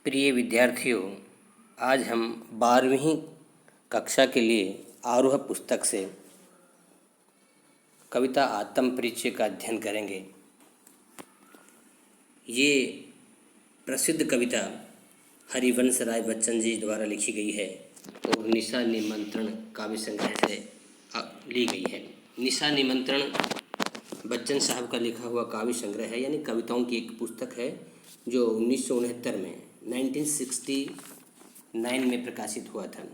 प्रिय विद्यार्थियों, आज हम 12वीं कक्षा के लिए आरोह पुस्तक से कविता आत्म परिचय का अध्ययन करेंगे। ये प्रसिद्ध कविता हरिवंश राय बच्चन जी द्वारा लिखी गई है और निशा निमंत्रण काव्य संग्रह से ली गई है। निशा निमंत्रण बच्चन साहब का लिखा हुआ काव्य संग्रह है, यानी कविताओं की एक पुस्तक है जो 1969 में 1969 में प्रकाशित हुआ था।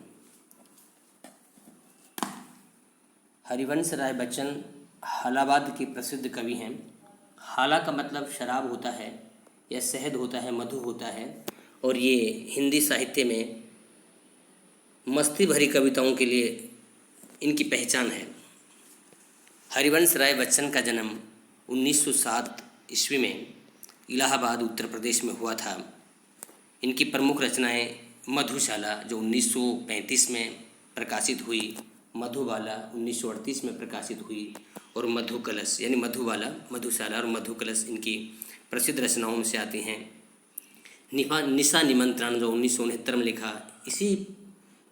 हरिवंश राय बच्चन हालाबाद के प्रसिद्ध कवि हैं। हाला का मतलब शराब होता है या शहद होता है, मधु होता है, और ये हिंदी साहित्य में मस्ती भरी कविताओं के लिए इनकी पहचान है। हरिवंश राय बच्चन का जन्म 1907 ईस्वी में इलाहाबाद उत्तर प्रदेश में हुआ था। इनकी प्रमुख रचनाएं मधुशाला जो 1935 में प्रकाशित हुई, मधुबाला 1938 में प्रकाशित हुई, और मधुकलश यानी मधुबाला, मधुशाला और मधुकलश इनकी प्रसिद्ध रचनाओं में से आती हैं। निशा निमंत्रण जो 1969 में लिखा, इसी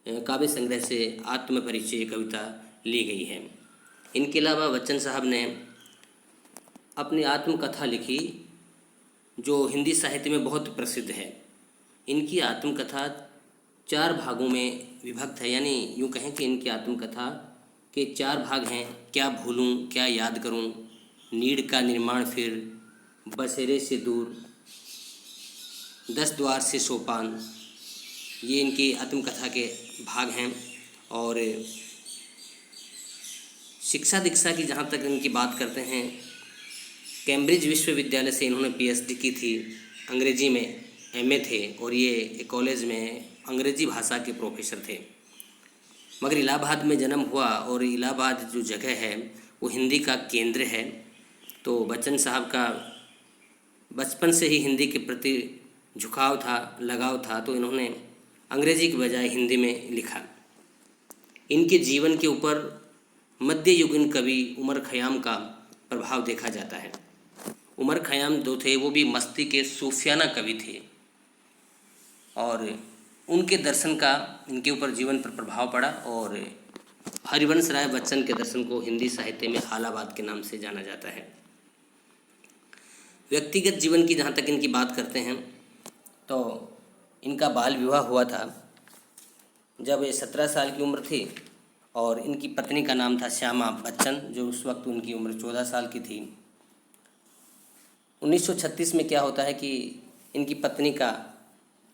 काव्य संग्रह से आत्मपरिचय कविता ली गई है। इनके अलावा बच्चन साहब ने अपनी आत्मकथा लिखी जो हिंदी साहित्य में बहुत प्रसिद्ध है। इनकी आत्मकथा 4 भागों में विभक्त है, यानी यूँ कहें कि इनकी आत्मकथा के 4 भाग हैं। क्या भूलूं, क्या याद करूं, नीड़ का निर्माण, फिर बसेरे से दूर, 10 द्वार से सोपान, ये इनकी आत्मकथा के भाग हैं। और शिक्षा दीक्षा की जहाँ तक इनकी बात करते हैं, कैम्ब्रिज विश्वविद्यालय से इन्होंने पीएचडी की थी, अंग्रेजी में एमए थे, और ये कॉलेज में अंग्रेजी भाषा के प्रोफेसर थे। मगर इलाहाबाद में जन्म हुआ और इलाहाबाद जो जगह है वो हिंदी का केंद्र है। तो बच्चन साहब का बचपन से ही हिंदी के प्रति झुकाव था, लगाव था, तो इन्होंने अंग्रेजी के बजाय हिंदी में लिखा। इनके जीवन के ऊपर मध्ययुगीन कवि उमर खयाम का प्रभाव देखा जाता है। उमर खयाम जो थे वो भी मस्ती के सूफियाना कवि थे और उनके दर्शन का इनके ऊपर जीवन पर प्रभाव पड़ा, और हरिवंश राय बच्चन के दर्शन को हिंदी साहित्य में हालाबाद के नाम से जाना जाता है। व्यक्तिगत जीवन की जहाँ तक इनकी बात करते हैं तो इनका बाल विवाह हुआ था जब ये 17 साल की उम्र थी, और इनकी पत्नी का नाम था श्यामा बच्चन, जो उस वक्त उनकी उम्र 14 साल की थी। 1936 में क्या होता है कि इनकी पत्नी का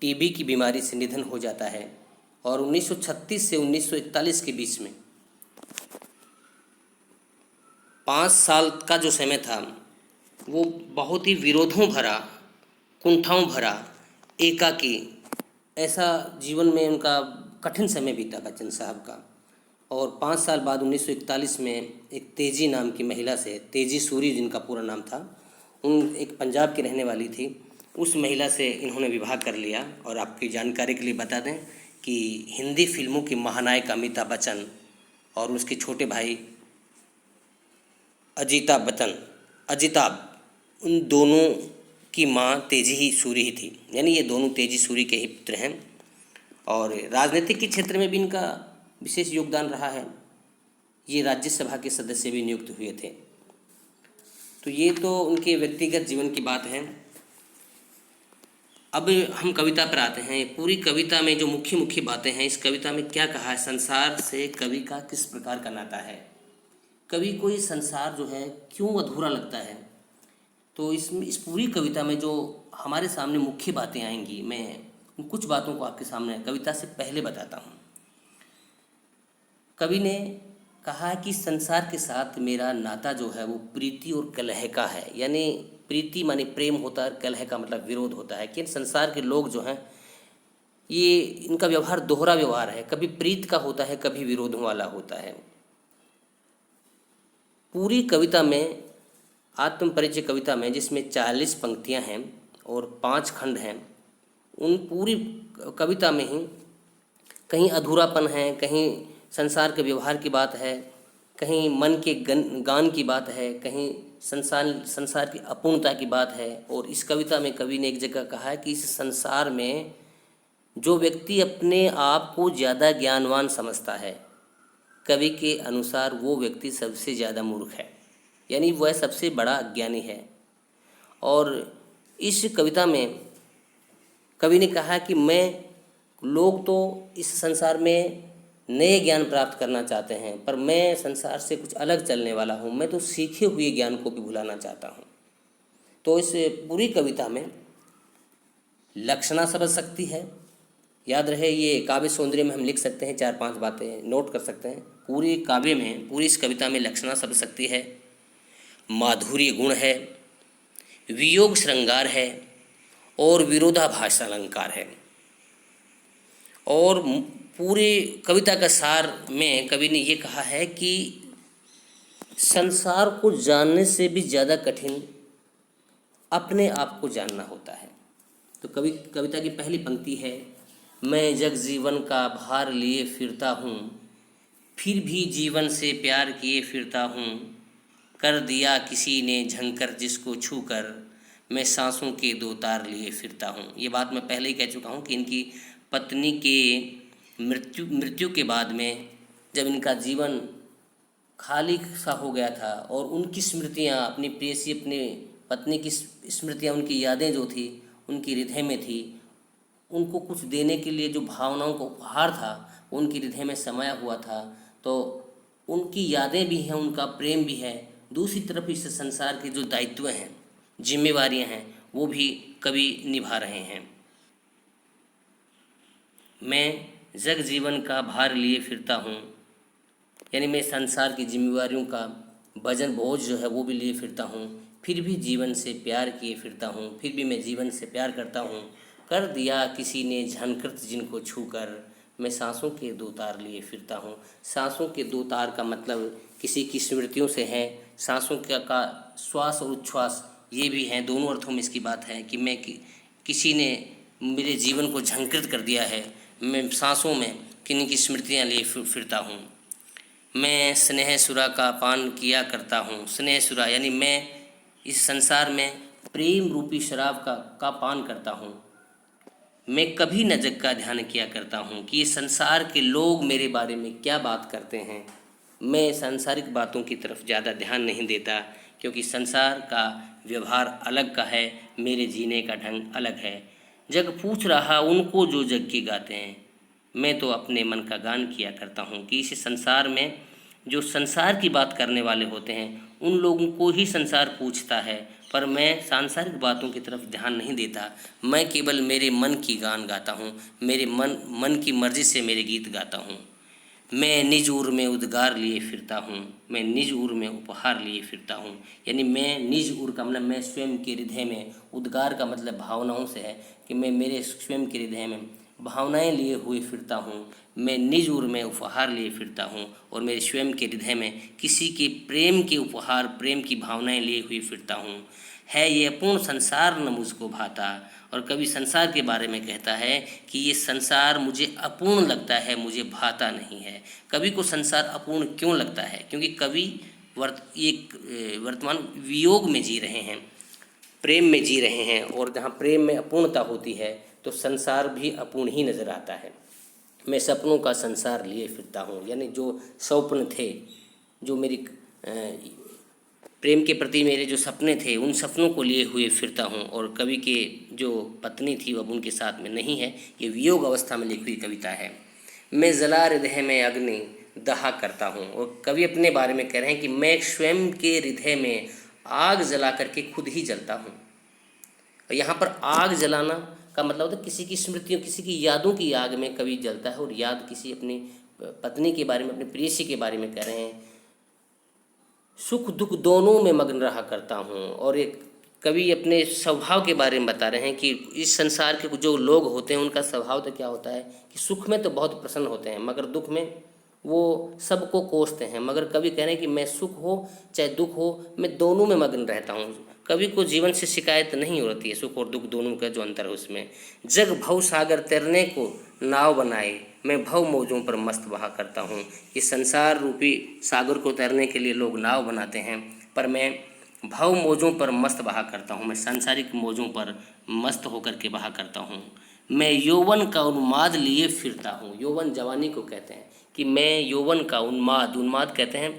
टीबी की बीमारी से निधन हो जाता है, और 1936 से 1941 के बीच में 5 साल का जो समय था वो बहुत ही विरोधों भरा, कुंठाओं भरा, एकाकी, ऐसा जीवन में उनका कठिन समय बीता बच्चन साहब का। और 5 साल बाद 1941 में एक तेजी नाम की महिला से, तेजी सूरी जिनका पूरा नाम था, एक पंजाब की रहने वाली थी, उस महिला से इन्होंने विवाह कर लिया। और आपकी जानकारी के लिए बता दें कि हिंदी फिल्मों की महानायक अमिताभ बच्चन और उसके छोटे भाई अजिताभ, उन दोनों की माँ तेजी ही सूरी ही थी, यानी ये दोनों तेजी सूरी के ही पुत्र हैं। और राजनीतिक के क्षेत्र में भी इनका विशेष योगदान रहा है। ये राज्यसभा के सदस्य भी नियुक्त हुए थे। तो ये तो उनके व्यक्तिगत जीवन की बात है। अब हम कविता पर आते हैं। पूरी कविता में जो मुख्य मुख्य बातें हैं, इस कविता में क्या कहा है, संसार से कवि का किस प्रकार का नाता है, कवि को ये संसार जो है क्यों अधूरा लगता है। तो इस पूरी कविता में जो हमारे सामने मुख्य बातें आएंगी, मैं कुछ बातों को आपके सामने कविता से पहले बताता हूँ। कवि ने कहा है कि संसार के साथ मेरा नाता जो है वो प्रीति और कलह का है, यानी प्रीति माने प्रेम होता है, कलह का मतलब विरोध होता है। कि संसार के लोग जो हैं ये इनका व्यवहार दोहरा व्यवहार है, कभी प्रीत का होता है, कभी विरोधों वाला होता है। पूरी कविता में, आत्मपरिचय कविता में, जिसमें 40 पंक्तियां हैं और 5 खंड हैं, उन पूरी कविता में ही कहीं अधूरापन है, कहीं संसार के व्यवहार की बात है, कहीं मन के गान की बात है, कहीं संसार की अपूर्णता की बात है। और इस कविता में कवि ने एक जगह कहा है कि इस संसार में जो व्यक्ति अपने आप को ज़्यादा ज्ञानवान समझता है, कवि के अनुसार वो व्यक्ति सबसे ज़्यादा मूर्ख है, यानी वह सबसे बड़ा अज्ञानी है। और इस कविता में कवि ने कहा कि लोग तो इस संसार में नए ज्ञान प्राप्त करना चाहते हैं, पर मैं संसार से कुछ अलग चलने वाला हूँ, मैं तो सीखे हुए ज्ञान को भी भुलाना चाहता हूँ। तो इस पूरी कविता में लक्षणा समझ सकती है, याद रहे ये काव्य सौंदर्य में हम लिख सकते हैं, 4-5 बातें नोट कर सकते हैं। पूरी काव्य में, पूरी इस कविता में लक्षणा शब्द शक्ति है, माधुर्य गुण है, वियोग श्रृंगार है और विरोधाभास अलंकार है। और पूरी कविता का सार में कवि ने ये कहा है कि संसार को जानने से भी ज़्यादा कठिन अपने आप को जानना होता है। तो कविता की पहली पंक्ति है, मैं जग जीवन का भार लिए फिरता हूँ, फिर भी जीवन से प्यार किए फिरता हूँ, कर दिया किसी ने झंकर जिसको छूकर, मैं सांसों के 2 तार लिए फिरता हूँ। ये बात मैं पहले ही कह चुका हूँ कि इनकी पत्नी के मृत्यु के बाद में जब इनका जीवन खाली सा हो गया था और उनकी स्मृतियाँ, अपनी प्रेयसी, अपनी पत्नी की स्मृतियाँ, उनकी यादें जो थी उनकी हृदय में थी, उनको कुछ देने के लिए जो भावनाओं का उपहार था उनकी हृदय में समाया हुआ था। तो उनकी यादें भी हैं, उनका प्रेम भी है। दूसरी तरफ इस संसार के जो दायित्व हैं, जिम्मेवारियां हैं, वो भी कवि निभा रहे हैं। मैं जग जीवन का भार लिए फिरता हूँ, यानी मैं संसार की जिम्मेवारियों का वजन बोझ जो है वो भी लिए फिरता हूँ, फिर भी जीवन से प्यार किए फिरता हूँ, फिर भी मैं जीवन से प्यार करता हूँ। कर दिया किसी ने झनकृत जिनको छूकर, मैं सांसों के 2 तार लिए फिरता हूँ। सांसों के 2 तार का मतलब किसी की स्मृतियों से है, सांसों का श्वास और उच्छ्वास ये भी हैं, दोनों अर्थों में इसकी बात है कि मैं किसी ने मेरे जीवन को झंकृत कर दिया है, मैं सांसों में किन्हीं की स्मृतियाँ लिए फिरता हूँ। मैं स्नेह सुरा का पान किया करता हूँ, स्नेह सुरा यानी मैं इस संसार में प्रेम रूपी शराब का पान करता हूँ। मैं कभी न जग का ध्यान किया करता हूँ कि ये संसार के लोग मेरे बारे में क्या बात करते हैं। मैं सांसारिक बातों की तरफ ज़्यादा ध्यान नहीं देता, क्योंकि संसार का व्यवहार अलग का है, मेरे जीने का ढंग अलग है। जग पूछ रहा उनको जो जग की गाते हैं, मैं तो अपने मन का गान किया करता हूँ कि इस संसार में जो संसार की बात करने वाले होते हैं उन लोगों को ही संसार पूछता है, पर मैं सांसारिक बातों की तरफ ध्यान नहीं देता। मैं केवल मेरे मन की गान गाता हूँ, मेरे मन की मर्जी से मेरे गीत गाता हूँ। मैं निज उर में उद्गार लिए फिरता हूँ, मैं निज उर में उपहार लिए फिरता हूँ, यानी मैं निज उर का मतलब मैं स्वयं के हृदय में, उद्गार का मतलब भावनाओं से है कि मैं मेरे स्वयं के हृदय में भावनाएं लिए हुए फिरता हूँ। मैं निज उर में उपहार लिए फिरता हूँ और मेरे स्वयं के हृदय में किसी के प्रेम के उपहार, प्रेम की भावनाएं लिए हुए फिरता हूँ। है ये अपूर्ण संसार न मुझको भाता, और कवि संसार के बारे में कहता है कि ये संसार मुझे अपूर्ण लगता है, मुझे भाता नहीं है। कवि को संसार अपूर्ण क्यों लगता है? क्योंकि कवि वर्तमान वियोग में जी रहे हैं, प्रेम में जी रहे हैं, और जहाँ प्रेम में अपूर्णता होती है तो संसार भी अपूर्ण ही नज़र आता है। मैं सपनों का संसार लिए फिरता हूँ, यानी जो स्वप्न थे, जो मेरी प्रेम के प्रति मेरे जो सपने थे, उन सपनों को लिए हुए फिरता हूँ। और कवि के जो पत्नी थी वो अब उनके साथ में नहीं है, ये वियोग अवस्था में लिखी हुई कविता है। मैं जला हृदय में अग्नि दहा करता हूँ, और कवि अपने बारे में कह रहे हैं कि मैं स्वयं के हृदय में आग जला करके खुद ही जलता हूँ। और यहाँ पर आग जलाना का मतलब होता है किसी की स्मृतियों, किसी की यादों की आग में कवि जलता है, और याद किसी अपनी पत्नी के बारे में, अपने प्रेयसी के बारे में कह रहे हैं। सुख दुख दोनों में मग्न रहा करता हूँ, और एक कवि अपने स्वभाव के बारे में बता रहे हैं कि इस संसार के जो लोग होते हैं उनका स्वभाव तो क्या होता है कि सुख में तो बहुत प्रसन्न होते हैं, मगर दुख में वो सबको कोसते हैं। मगर कवि कह रहे हैं कि मैं सुख हो चाहे दुख हो, मैं दोनों में मग्न रहता हूँ। कवि को जीवन से शिकायत नहीं होती है, सुख और दुख दोनों का जो अंतर है उसमें। जग भव सागर तैरने को नाव बनाए, मैं भव मौजों पर मस्त बहा करता हूँ। इस संसार रूपी सागर को तैरने के लिए लोग नाव बनाते हैं, पर मैं भव मौजों पर मस्त बहा करता हूँ, मैं सांसारिक मौजों पर मस्त होकर के बहा करता हूँ। मैं यौवन का उन्माद लिए फिरता हूँ, यौवन जवानी को कहते हैं कि मैं यौवन का उन्माद, उन्माद कहते हैं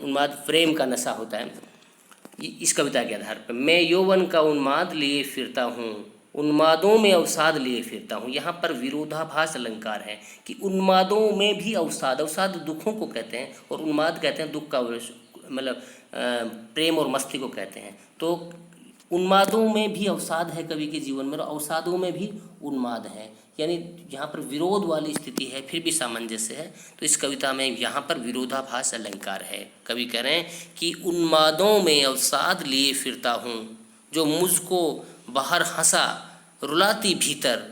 उन्माद प्रेम का नशा होता है। इस कविता के आधार पर मैं यौवन का उन्माद लिए फिरता हूँ, उन्मादों में अवसाद लिए फिरता हूँ। यहाँ पर विरोधाभास अलंकार है कि उन्मादों में भी अवसाद, अवसाद दुखों को कहते हैं और उन्माद कहते हैं दुख का मतलब प्रेम और मस्ती को कहते हैं। तो उन्मादों में भी अवसाद है कवि के जीवन में और अवसादों में भी उन्माद है, यानी यहाँ पर विरोध वाली स्थिति है फिर भी सामंजस्य है। तो इस कविता में यहाँ पर विरोधाभास अलंकार है। कवि कह रहे हैं कि उन्मादों में अवसाद लिए फिरता हूँ, जो मुझको बाहर हंसा रुलाती भीतर,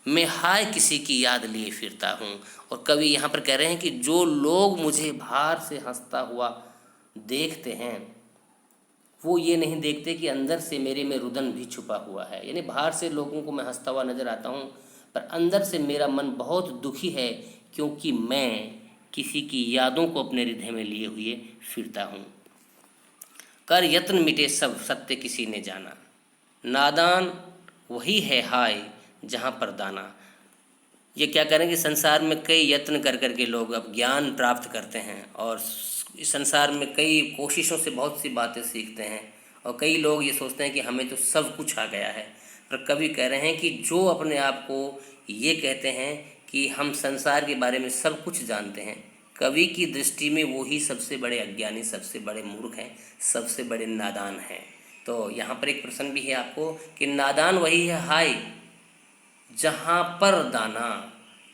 मैं हाय किसी की याद लिए फिरता हूँ। और कवि यहाँ पर कह रहे हैं कि जो लोग मुझे बाहर से हंसता हुआ देखते हैं वो ये नहीं देखते कि अंदर से मेरे में रुदन भी छुपा हुआ है। यानी बाहर से लोगों को मैं हंसता हुआ नजर आता हूँ पर अंदर से मेरा मन बहुत दुखी है, क्योंकि मैं किसी की यादों को अपने हृदय में लिए हुए फिरता हूँ। कर यत्न मिटे सब सत्य किसी ने जाना, नादान वही है हाय जहाँ पर दाना। ये क्या करें कि संसार में कई यत्न कर कर के लोग अब ज्ञान प्राप्त करते हैं और इस संसार में कई कोशिशों से बहुत सी बातें सीखते हैं और कई लोग ये सोचते हैं कि हमें तो सब कुछ आ गया है। पर कवि कह रहे हैं कि जो अपने आप को ये कहते हैं कि हम संसार के बारे में सब कुछ जानते हैं, कवि की दृष्टि में वो ही सबसे बड़े अज्ञानी, सबसे बड़े मूर्ख हैं, सबसे बड़े नादान हैं। तो यहाँ पर एक प्रश्न भी है आपको कि नादान वही है हाय जहाँ पर दाना,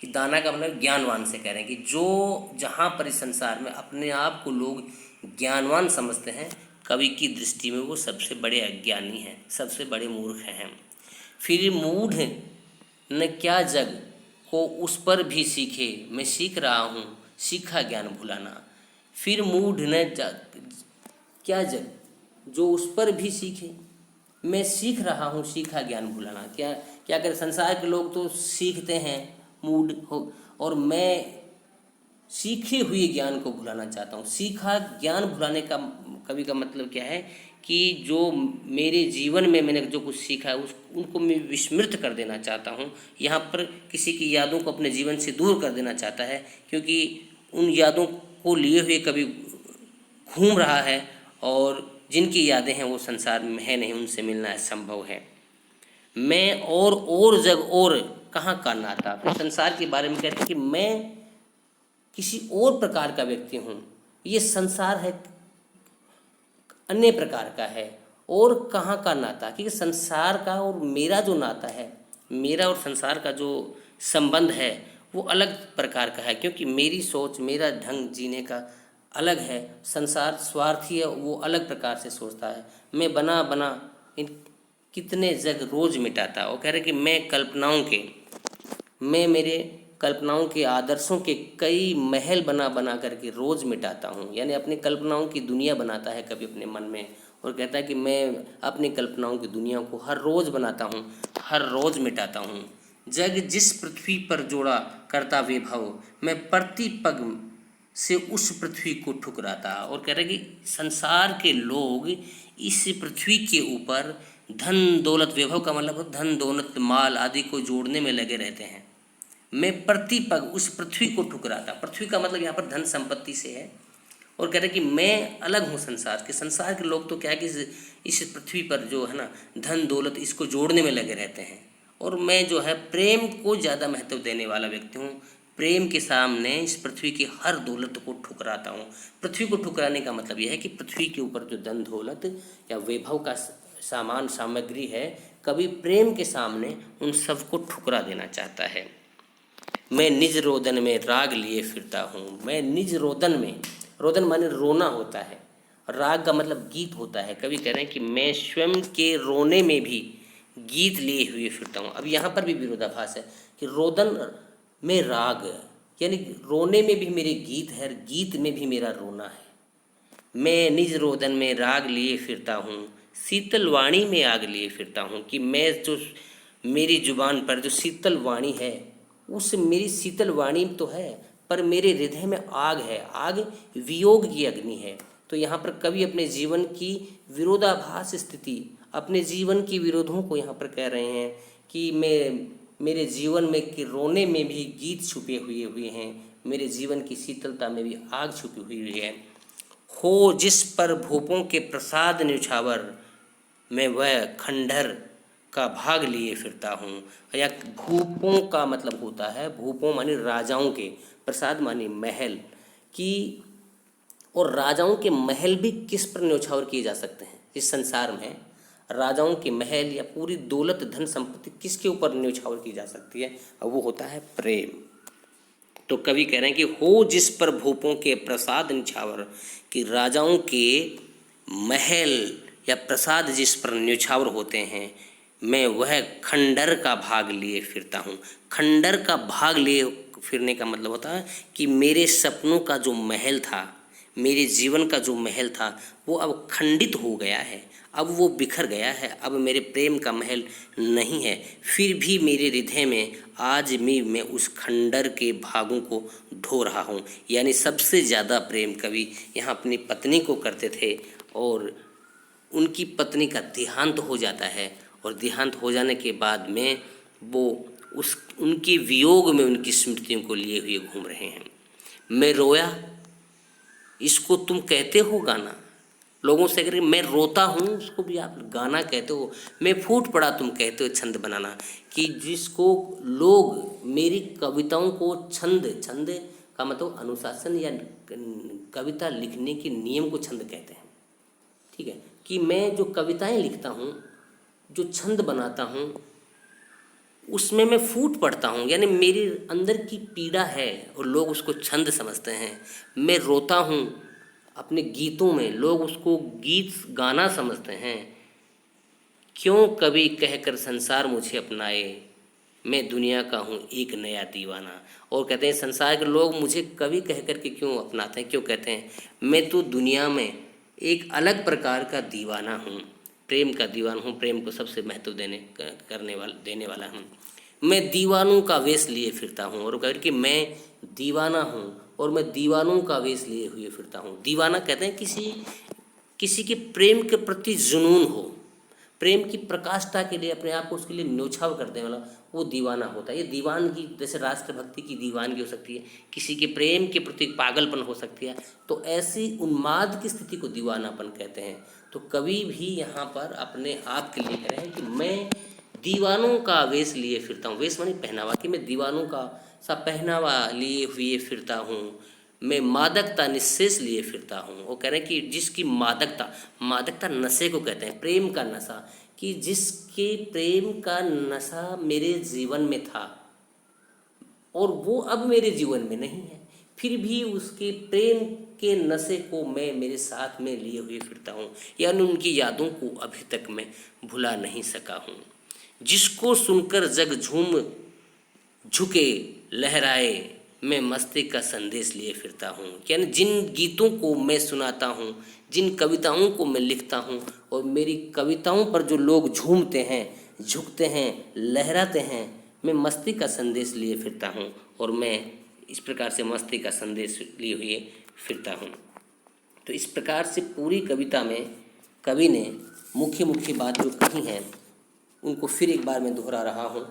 कि दाना का मतलब ज्ञानवान से कह रहे हैं कि जो जहाँ पर इस संसार में अपने आप को लोग ज्ञानवान समझते हैं, कवि की दृष्टि में वो सबसे बड़े अज्ञानी हैं, सबसे बड़े मूर्ख हैं। फिर मूढ़ न क्या जग को उस पर भी सीखे, मैं सीख रहा हूँ सीखा ज्ञान भुलाना। फिर मूढ़ न क्या जग जो उस पर भी सीखे, मैं सीख रहा हूँ सीखा ज्ञान भुलाना। क्या क्या करें, संसार के लोग तो सीखते हैं मूड हो और मैं सीखे हुए ज्ञान को भुलाना चाहता हूँ। सीखा ज्ञान भुलाने का कवि का मतलब क्या है कि जो मेरे जीवन में मैंने जो कुछ सीखा है उनको मैं विस्मृत कर देना चाहता हूँ। यहाँ पर किसी की यादों को अपने जीवन से दूर कर देना चाहता है, क्योंकि उन यादों को लिए हुए कवि घूम रहा है और जिनकी यादें हैं वो संसार में है नहीं, उनसे मिलना असंभव है। मैं और जग और कहाँ का नाता, फिर संसार के बारे में कहते हैं कि मैं किसी और प्रकार का व्यक्ति हूँ, ये संसार है अन्य प्रकार का है। और कहाँ का नाता, क्योंकि संसार का और मेरा जो नाता है, मेरा और संसार का जो संबंध है वो अलग प्रकार का है, क्योंकि मेरी सोच मेरा ढंग जीने का अलग है। संसार स्वार्थी है, वो अलग प्रकार से सोचता है। मैं बना बना इन कितने जग रोज मिटाता। वो कह रहे कि मैं मेरे कल्पनाओं के आदर्शों के कई महल बना बना करके रोज़ मिटाता हूँ। यानी अपनी कल्पनाओं की दुनिया बनाता है कभी अपने मन में और कहता है कि मैं अपनी कल्पनाओं की दुनिया को हर रोज़ बनाता हूँ, हर रोज़ मिटाता हूँ। जग जिस पृथ्वी पर जोड़ा करता वैभव, मैं प्रति पग से उस पृथ्वी को ठुकराता। और कह रहे कि संसार के लोग इस पृथ्वी के ऊपर धन दौलत, वैभव का मतलब धन दौलत माल आदि को जोड़ने में लगे रहते हैं। मैं प्रति पग उस पृथ्वी को ठुकराता। पृथ्वी का मतलब यहाँ पर धन संपत्ति से है। और कह रहे कि मैं अलग हूँ संसार के। संसार के लोग तो क्या है कि इस पृथ्वी पर जो है ना धन दौलत इसको जोड़ने में लगे रहते हैं, और मैं जो है प्रेम को ज़्यादा महत्व देने वाला व्यक्ति हूँ। प्रेम के सामने इस पृथ्वी की हर दौलत को ठुकराता हूँ। पृथ्वी को ठुकराने का मतलब यह है कि पृथ्वी के ऊपर जो धन दौलत या वैभव का सामान सामग्री है, कभी प्रेम के सामने उन सबको ठुकरा देना चाहता है। मैं निज रोदन में राग लिए फिरता हूँ। मैं निज रोदन में, रोदन माने रोना होता है, राग का मतलब गीत होता है। कवि कह रहे हैं कि मैं स्वयं के रोने में भी गीत लिए हुए फिरता हूँ। अब यहाँ पर भी विरोधाभास है कि रोदन में राग, यानी रोने में भी मेरे गीत है, गीत में भी मेरा रोना है। मैं निज रोदन में राग लिए फिरता हूँ, शीतल वाणी में आग लिए फिरता हूँ। कि मैं जो मेरी जुबान पर जो शीतल वाणी है, उस मेरी शीतल वाणी तो है, पर मेरे हृदय में आग है। आग वियोग की अग्नि है, तो यहाँ पर कवि अपने जीवन की विरोधाभास स्थिति, अपने जीवन की विरोधों को यहाँ पर कह रहे हैं कि मेरे जीवन में कि रोने में भी गीत छुपे हुए हैं, मेरे जीवन की शीतलता में भी आग छुपी हुई है। हो जिस पर भूपों के प्रसाद न्यौछावर, मैं वह खंडहर का भाग लिए फिरता हूँ। या भूपों का मतलब होता है, भूपों मानी राजाओं के, प्रसाद मानी महल की, और राजाओं के महल भी किस पर न्यौछावर किए जा सकते हैं इस संसार में? राजाओं के महल या पूरी दौलत धन संपत्ति किसके ऊपर न्यौछावर की जा सकती है? और वो होता है प्रेम। तो कवि कह रहे हैं कि हो जिस पर भूपों के प्रसाद न्यौछावर, कि राजाओं के महल या प्रसाद जिस पर न्यौछावर होते हैं, मैं वह खंडर का भाग लिए फिरता हूँ। खंडर का भाग लिए फिरने का मतलब होता है कि मेरे सपनों का जो महल था, मेरे जीवन का जो महल था, वो अब खंडित हो गया है, अब वो बिखर गया है, अब मेरे प्रेम का महल नहीं है। फिर भी मेरे हृदय में आज भी मैं उस खंडर के भागों को ढो रहा हूँ। यानी सबसे ज़्यादा प्रेम कवि यहाँ अपनी पत्नी को करते थे, और उनकी पत्नी का देहांत हो जाता है, और देहांत हो जाने के बाद में वो उनके वियोग में उनकी स्मृतियों को लिए हुए घूम रहे हैं। मैं रोया, इसको तुम कहते हो गाना? लोगों से अगर मैं रोता हूँ उसको भी आप गाना कहते हो। मैं फूट पड़ा, तुम कहते हो छंद बनाना। कि जिसको लोग मेरी कविताओं को छंद का मतलब अनुशासन या कविता लिखने के नियम को छंद कहते हैं। ठीक है, कि मैं जो कविताएं लिखता हूँ, जो छंद बनाता हूँ, उसमें मैं फूट पड़ता हूँ, यानी मेरी अंदर की पीड़ा है और लोग उसको छंद समझते हैं। मैं रोता हूँ अपने गीतों में, लोग उसको गीत गाना समझते हैं। क्यों कवि कहकर संसार मुझे अपनाए, मैं दुनिया का हूँ एक नया दीवाना। और कहते हैं संसार के लोग मुझे कवि कहकर के क्यों अपनाते हैं, क्यों कहते हैं? मैं तो दुनिया में एक अलग प्रकार का दीवाना हूँ, प्रेम का दीवाना हूँ, प्रेम को सबसे महत्व देने वाला हूँ। मैं दीवानों का वेश लिए फिरता हूँ, और कहकर कि मैं दीवाना हूँ और मैं दीवानों का वेश लिए हुए फिरता हूँ। दीवाना कहते हैं किसी के प्रेम के प्रति जुनून हो, प्रेम की प्रकाष्ठा के लिए अपने आप को उसके लिए न्यौछावर कर देने वाला, वो दीवाना होता है। ये दीवानगी जैसे राष्ट्रभक्ति की दीवानगी हो सकती है, किसी के प्रेम के प्रति पागलपन हो सकती है, तो ऐसी उन्माद की स्थिति को दीवानापन कहते हैं। तो कवि भी यहाँ पर अपने आप के लिए कह रहे हैं कि मैं दीवानों का वेश लिए फिरता हूँ। वेश मानी पहनावा, कि मैं दीवानों का सा पहनावा लिए हुए फिरता हूँ, मैं मादकता निःशेष लिए फिरता हूँ। वो कह रहे हैं कि जिसकी मादकता नशे को कहते हैं, प्रेम का नशा, कि जिसके प्रेम का नशा मेरे जीवन में था और वो अब मेरे जीवन में नहीं है, फिर भी उसके प्रेम के नशे को मैं मेरे साथ में लिए हुए फिरता हूँ, यानी उनकी यादों को अभी तक मैं भुला नहीं सका हूँ। जिसको सुनकर जग झूम झुके लहराए, मैं मस्ती का संदेश लिए फिरता हूँ। यानी जिन गीतों को मैं सुनाता हूँ, जिन कविताओं को मैं लिखता हूँ, और मेरी कविताओं पर जो लोग झूमते हैं, झुकते हैं, लहराते हैं, मैं मस्ती का संदेश लिए फिरता हूँ, और मैं इस प्रकार से मस्ती का संदेश लिए हुए फिरता हूँ। तो इस प्रकार से पूरी कविता में कवि ने मुख्य बात जो कही हैं उनको फिर एक बार मैं दोहरा रहा हूँ।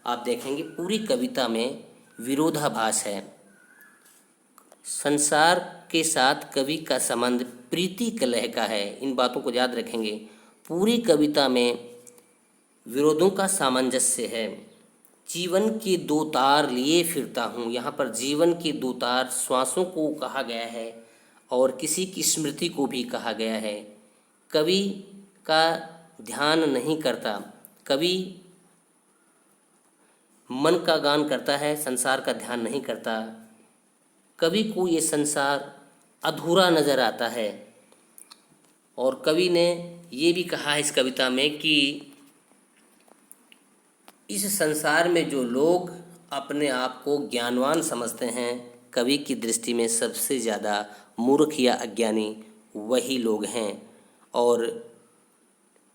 आप देखेंगे पूरी कविता में विरोधाभास है। संसार के साथ कवि का संबंध प्रीति कलह का है, इन बातों को याद रखेंगे। पूरी कविता में विरोधों का सामंजस्य है। जीवन के दो तार लिए फिरता हूँ, यहाँ पर जीवन के दो तार श्वासों को कहा गया है और किसी की स्मृति को भी कहा गया है। कवि का ध्यान नहीं करता, कवि मन का गान करता है, संसार का ध्यान नहीं करता। कवि को ये संसार अधूरा नज़र आता है, और कवि ने ये भी कहा है इस कविता में कि इस संसार में जो लोग अपने आप को ज्ञानवान समझते हैं, कवि की दृष्टि में सबसे ज़्यादा मूर्ख या अज्ञानी वही लोग हैं। और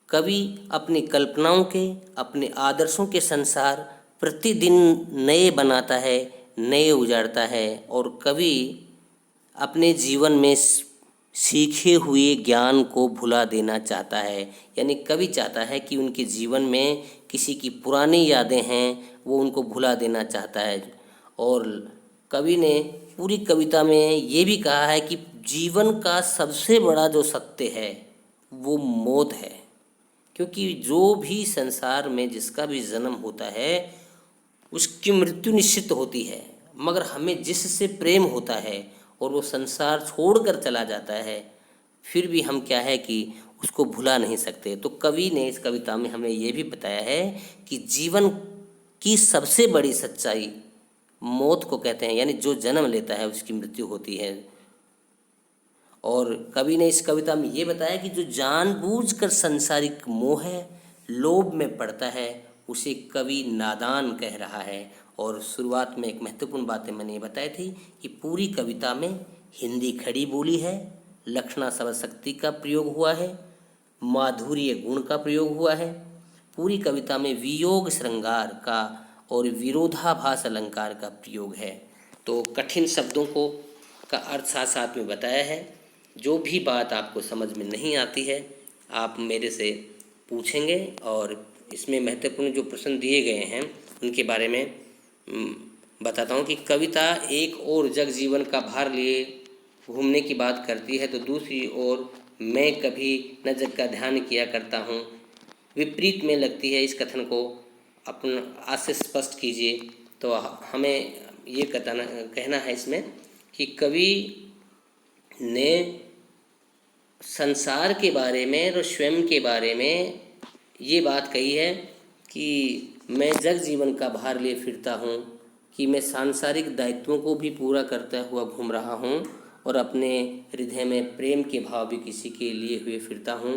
कवि अपनी कल्पनाओं के, अपने आदर्शों के संसार प्रतिदिन नए बनाता है, नए उजाड़ता है, और कवि अपने जीवन में सीखे हुए ज्ञान को भुला देना चाहता है। यानी कवि चाहता है कि उनके जीवन में किसी की पुरानी यादें हैं वो उनको भुला देना चाहता है। और कवि ने पूरी कविता में ये भी कहा है कि जीवन का सबसे बड़ा जो सत्य है वो मौत है, क्योंकि जो भी संसार में जिसका भी जन्म होता है उसकी मृत्यु निश्चित होती है। मगर हमें जिससे प्रेम होता है और वो संसार छोड़कर चला जाता है, फिर भी हम क्या है कि उसको भुला नहीं सकते। तो कवि ने इस कविता में हमें ये भी बताया है कि जीवन की सबसे बड़ी सच्चाई मौत को कहते हैं, यानी जो जन्म लेता है उसकी मृत्यु होती है। और कवि ने इस कविता में ये बताया कि जो जानबूझकर सांसारिक मोह लोभ में पड़ता है उसे कवि नादान कह रहा है। और शुरुआत में एक महत्वपूर्ण बातें मैंने ये बताई थी कि पूरी कविता में हिंदी खड़ी बोली है, लक्षणा शब्द शक्ति का प्रयोग हुआ है, माधुर्य गुण का प्रयोग हुआ है। पूरी कविता में वियोग श्रृंगार का और विरोधाभास अलंकार का प्रयोग है। तो कठिन शब्दों को का अर्थ साथ साथ में बताया है। जो भी बात आपको समझ में नहीं आती है आप मेरे से पूछेंगे, और इसमें महत्वपूर्ण जो प्रश्न दिए गए हैं उनके बारे में बताता हूँ। कि कविता एक ओर जग जीवन का भार लिए घूमने की बात करती है तो दूसरी ओर मैं कभी न जग का ध्यान किया करता हूँ विपरीत में लगती है। इस कथन को अपना आज से स्पष्ट कीजिए। तो हमें ये कहना है इसमें कि कवि ने संसार के बारे में और स्वयं के बारे में ये बात कही है कि मैं जग जीवन का भार लिए फिरता हूँ, कि मैं सांसारिक दायित्वों को भी पूरा करता हुआ घूम रहा हूँ और अपने हृदय में प्रेम के भाव भी किसी के लिए हुए फिरता हूँ।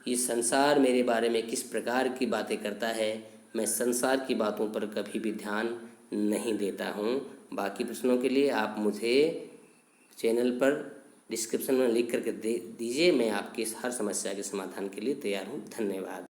ये संसार मेरे बारे में किस प्रकार की बातें करता है, मैं संसार की बातों पर कभी भी ध्यान नहीं देता हूँ। बाकी प्रश्नों के लिए आप मुझे चैनल पर डिस्क्रिप्शन में लिख करके दे दीजिए। मैं आपकी हर समस्या के समाधान के लिए तैयार हूँ। धन्यवाद।